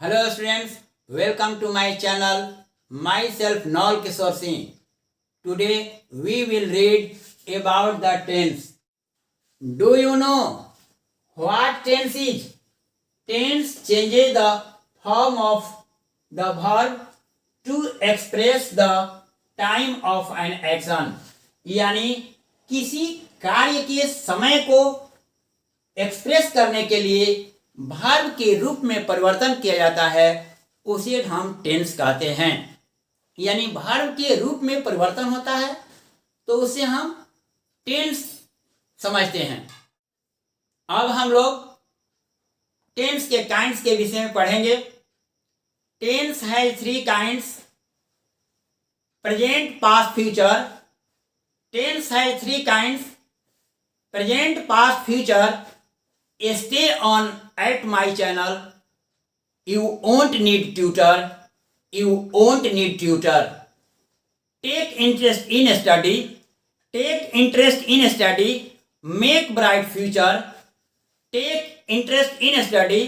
Hello students, welcome to my channel. Myself Naul Kishore Singh. Today we will read about the tense. Do you know what tense is? Tense changes the form of the verb to express the time of an action. यानी किसी कार्य के समय को express करने के लिए verb के रूप में परिवर्तन किया जाता है, उसे हम टेंस कहते हैं। यानी वर्ब के रूप में परिवर्तन होता है तो उसे हम टेंस समझते हैं। अब हम लोग टेंस के काइंड्स के विषय में पढ़ेंगे। टेंस है 3 kinds: present, past, future. Tense है 3 kinds: present, past, future. Stay on at my channel. You won't need tutor. You won't need tutor. Take interest in study. Take interest in study. Make bright future. Take interest in study.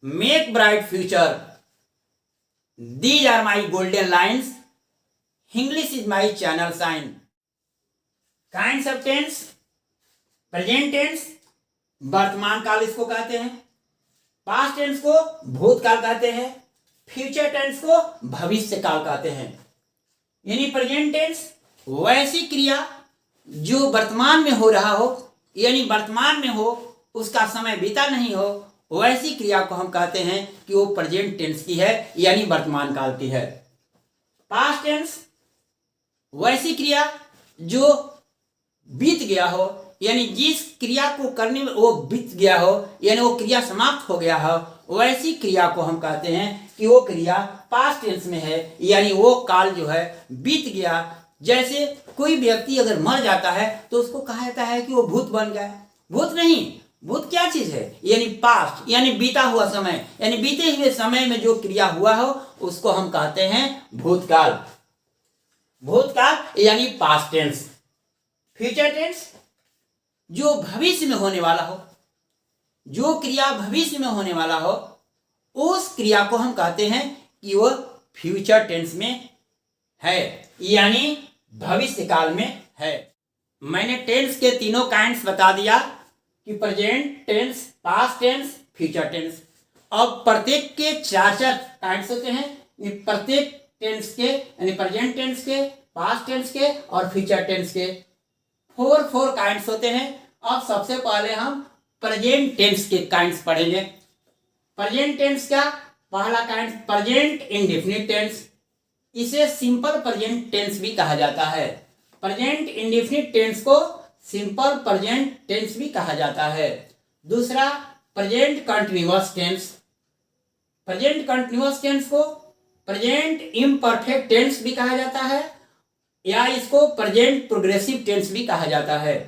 Make bright future. These are my golden lines. English is my channel sign. Kinds of tense. Present tense वर्तमान काल इसको कहते हैं, past tense को भूतकाल कहते हैं, future tense को भविष्य काल कहते हैं। यानी प्रेजेंट टेंस वैसी क्रिया जो वर्तमान में हो रहा हो, यानी वर्तमान में हो, उसका समय बीता नहीं हो, वैसी क्रिया को हम कहते हैं कि वो प्रेजेंट टेंस की है, यानी वर्तमान काल की है। पास्ट टेंस वैसी क्रिया जो बीत गया हो, यानी जिस क्रिया को करने में वो बीत गया हो, यानी वो क्रिया समाप्त हो गया हो, वैसी क्रिया को हम कहते हैं कि वो क्रिया पास्ट टेंस में है, यानी वो काल जो है बीत गया। जैसे कोई व्यक्ति अगर मर जाता है तो उसको कहा जाता है कि वो भूत बन गया। भूत नहीं, भूत क्या चीज है? यानी पास्ट, यानी बीता हुआ समय, यानी बीते हुए समय में जो क्रिया हुआ हो उसको हम कहते हैं भूतकाल। भूतकाल यानी पास्ट टेंस। फ्यूचर टेंस जो भविष्य में होने वाला हो, जो क्रिया भविष्य में होने वाला हो, उस क्रिया को हम कहते हैं कि वो फ्यूचर टेंस में है, यानी भविष्य काल में है। मैंने टेंस के तीनों काइंड्स बता दिया कि present tense, past tense, future tense. अब प्रत्येक के 4 काइंड्स होते हैं। प्रत्येक टेंस के यानी प्रेजेंट टेंस के, पास्ट टेंस के और फ्यूचर टेंस के 4 काइंड्स होते हैं। अब सबसे पहले हम प्रेजेंट टेंस के काइंड्स पढ़ेंगे। प्रेजेंट टेंस का पहला काइंड प्रेजेंट इंडेफिनिट टेंस। इसे सिंपल प्रेजेंट टेंस भी कहा जाता है। प्रेजेंट इंडेफिनिट टेंस को सिंपल प्रेजेंट टेंस भी कहा जाता है। दूसरा present continuous tense. Present continuous tense को प्रेजेंट इम्परफेक्ट टेंस भी कहा जाता है, या इसको प्रेजेंट प्रोग्रेसिव टेंस भी कहा जाता है।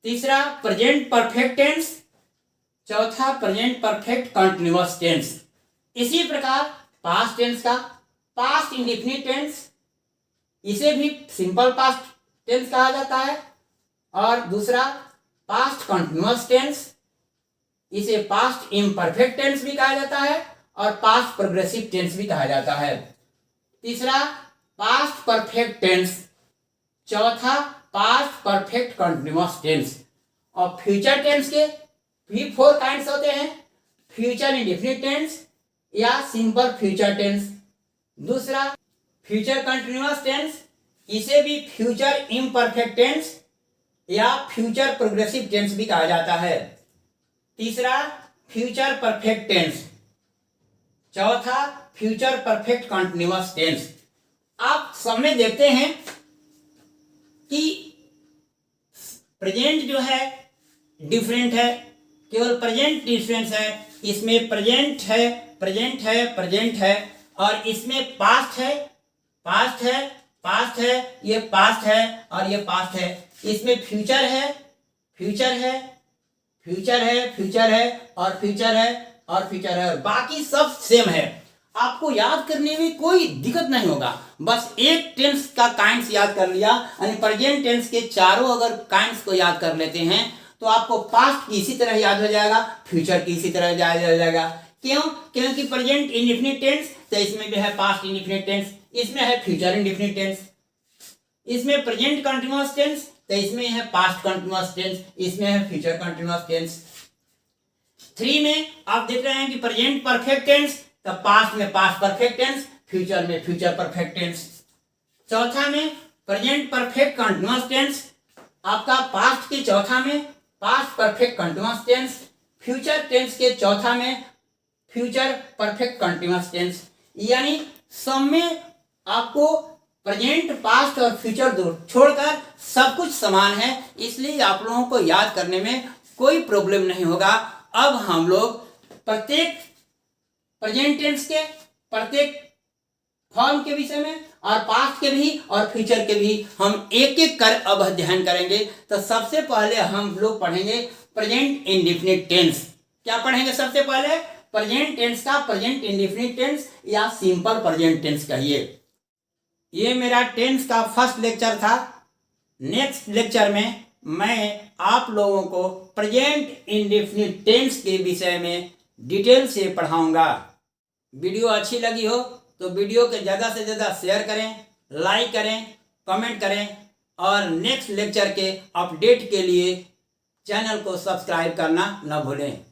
तीसरा प्रेजेंट परफेक्ट टेंस। चौथा प्रेजेंट परफेक्ट कंटिन्यूअस टेंस। इसी प्रकार पास्ट टेंस का पास्ट इंडेफिनिट टेंस, इसे भी सिंपल पास्ट टेंस कहा जाता है। और दूसरा पास्ट कंटिन्यूअस टेंस, इसे पास्ट इम्परफेक्ट टेंस भी कहा जाता है और पास्ट प्रोग्रेसिव टेंस भी कहा जाता है। तीसरा पास्ट परफेक्ट टेंस। चौथा पास्ट परफेक्ट कंटिन्यूअस टेंस। और फ्यूचर टेंस के भी 4 काइंड्स होते हैं। फ्यूचर इंडेफिनिट टेंस या सिंपल फ्यूचर टेंस। दूसरा फ्यूचर कंटिन्यूअस टेंस, इसे भी फ्यूचर इम्परफेक्ट टेंस या फ्यूचर प्रोग्रेसिव टेंस भी कहा जाता है। तीसरा फ्यूचर परफेक्ट टेंस। चौथा फ्यूचर परफेक्ट कंटिन्यूअस टेंस। आप सब में देखते हैं कि प्रेजेंट जो है डिफरेंट है, केवल प्रेजेंट डिफरेंस है। इसमें प्रेजेंट है, प्रेजेंट है, प्रेजेंट है, और इसमें पास्ट है, पास्ट है, पास्ट है, ये पास्ट है और ये पास्ट है। इसमें फ्यूचर है, फ्यूचर है, फ्यूचर है, फ्यूचर है और फ्यूचर है और फ्यूचर है, और बाकी सब सेम है। आपको याद करने में कोई दिक्कत नहीं होगा। बस एक टेंस का काइंड्स याद कर लिया, यानी प्रेजेंट टेंस के चारों अगर काइंड्स को याद कर लेते हैं तो आपको पास्ट की इसी तरह याद हो जाएगा, फ्यूचर की इसी तरह याद हो जाएगा। क्यों? क्योंकि प्रेजेंट इंडेफिनिट टेंस तो इसमें भी है पास्ट इंडेफिनिट टेंस, इसमें है फ्यूचर इंडेफिनिट टेंस, इसमें प्रेजेंट कंटीन्यूअस टेंस तो इसमें है पास्ट कंटीन्यूअस टेंस, इसमें है फ्यूचर कंटीन्यूअस टेंस। 3 में आप देख रहे हैं कि प्रेजेंट परफेक्ट टेंस तो पास्ट में पास्ट परफेक्ट टेंस, फ्यूचर में फ्यूचर परफेक्ट टेंस। चौथा में प्रेजेंट परफेक्ट कंटीन्यूअस टेंस, आपका पास्ट के चौथा में past perfect continuous tense, future tense के चौथा में फ्यूचर परफेक्ट कंटीन्यूअस टेंस। यानी सब में आपको प्रेजेंट पास्ट और फ्यूचर दो छोड़कर सब कुछ समान है, इसलिए आप लोगों को याद करने में कोई प्रॉब्लम नहीं होगा। अब हम लोग प्रत्येक प्रेजेंट टेंस के प्रत्येक फॉर्म के विषय में और पास्ट के भी और फ्यूचर के भी हम एक एक कर अब अध्ययन करेंगे। तो सबसे पहले हम लोग पढ़ेंगे प्रेजेंट इंडेफिनिट टेंस। क्या पढ़ेंगे? सबसे पहले प्रेजेंट टेंस का प्रेजेंट इंडेफिनिट टेंस या सिंपल प्रेजेंट टेंस कहिए। ये मेरा टेंस का फर्स्ट लेक्चर था। नेक्स्ट लेक्चर में मैं आप लोगों को प्रेजेंट इंडेफिनिट टेंस के विषय में डिटेल से पढ़ाऊंगा। वीडियो अच्छी लगी हो तो वीडियो के ज़्यादा से ज़्यादा शेयर करें, लाइक करें, कमेंट करें और नेक्स्ट लेक्चर के अपडेट के लिए चैनल को सब्सक्राइब करना न भूलें।